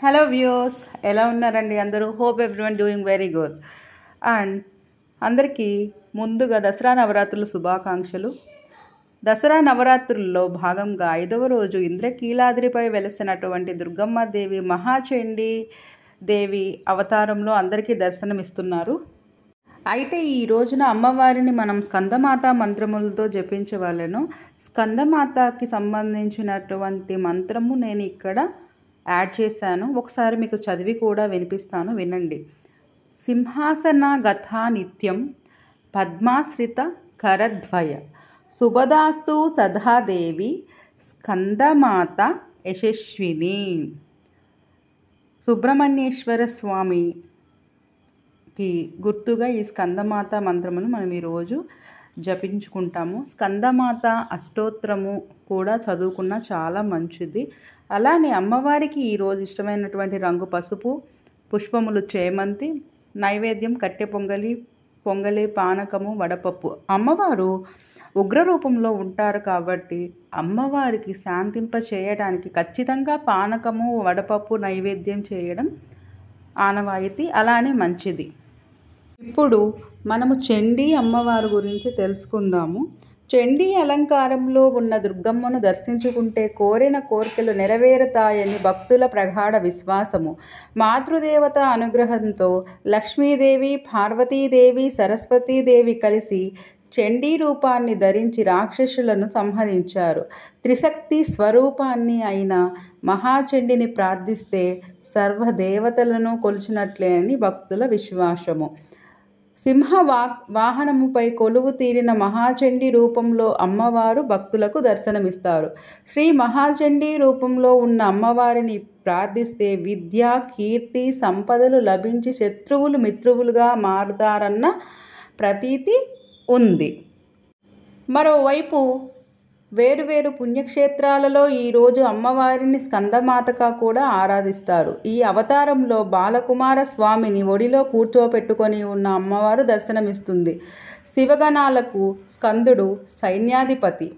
Hello views, ఎలా ఉన్నారండి అందరూ? Hope everyone doing very good. And అందరికీ ముందుగా దసరా నవరాత్రుల శుభాకాంక్షలు. దసరా నవరాత్రుల్లో భాగంగా 5వ రోజు ఇంద్రకీలాద్రిపై వెలసినటువంటి దుర్గమ్మ దేవి మహాచండీ దేవి అవతారంలో అందరికీ దర్శనమిస్తున్నారు. అయితే ఈ రోజున అమ్మవారిని మనం స్కందమాత మంత్రములతో జపించవలెను. స్కందమాతకి సంబంధించినటువంటి మంత్రము నేను ఇక్కడ యాడ్ చేశాను. ఒకసారి మీకు చదివి కూడా వినిపిస్తాను, వినండి. సింహాసన గథా నిత్యం పద్మాశ్రిత కరద్వయ శుభదాస్తు సదాదేవి స్కందమాత యశస్విని. సుబ్రహ్మణ్యేశ్వర స్వామికి గుర్తుగా ఈ స్కందమాత మంత్రమును మనం ఈరోజు జపించుకుంటాము. స్కందమాత అష్టోత్తరము కూడా చదువుకున్న చాలా మంచిది. అలానే అమ్మవారికి ఈరోజు ఇష్టమైనటువంటి రంగు పసుపు, పుష్పములు చేమంతి, నైవేద్యం కట్టె పొంగలి, పానకము, వడపప్పు. అమ్మవారు ఉగ్రరూపంలో ఉంటారు కాబట్టి అమ్మవారికి శాంతింప చేయడానికి ఖచ్చితంగా పానకము, వడపప్పు నైవేద్యం చేయడం ఆనవాయితీ, అలానే మంచిది. ఇప్పుడు మనము చండీ అమ్మవారి గురించి తెలుసుకుందాము. చండీ అలంకారంలో ఉన్న దుర్గమ్మను దర్శించుకుంటే కోరిన కోరికలు నెరవేరుతాయని భక్తుల ప్రగాఢ విశ్వాసము. మాతృదేవత అనుగ్రహంతో లక్ష్మీదేవి, పార్వతీదేవి, సరస్వతీదేవి కలిసి చండీ రూపాన్ని ధరించి రాక్షసులను సంహరించారు. త్రిశక్తి స్వరూపాన్ని అయిన మహాచండిని ప్రార్థిస్తే సర్వదేవతలను కొలిచినట్లే అని భక్తుల విశ్వాసము. సింహ వాహనముపై కొలువు తీరిన మహాచండీ రూపంలో అమ్మవారు భక్తులకు దర్శనమిస్తారు. శ్రీ మహాచండీ రూపంలో ఉన్న అమ్మవారిని ప్రార్థిస్తే విద్య, కీర్తి, సంపదలు లభించి శత్రువులు మిత్రువులుగా మారుతారన్న ప్రతీతి ఉంది. మరోవైపు వేరువేరు పుణ్యక్షేత్రాలలో ఈరోజు అమ్మవారిని స్కందమాతగా కూడా ఆరాధిస్తారు. ఈ అవతారంలో బాలకుమార స్వామిని ఒడిలో కూర్చోపెట్టుకొని ఉన్న అమ్మవారు దర్శనమిస్తుంది. శివగణాలకు స్కందుడు సైన్యాధిపతి.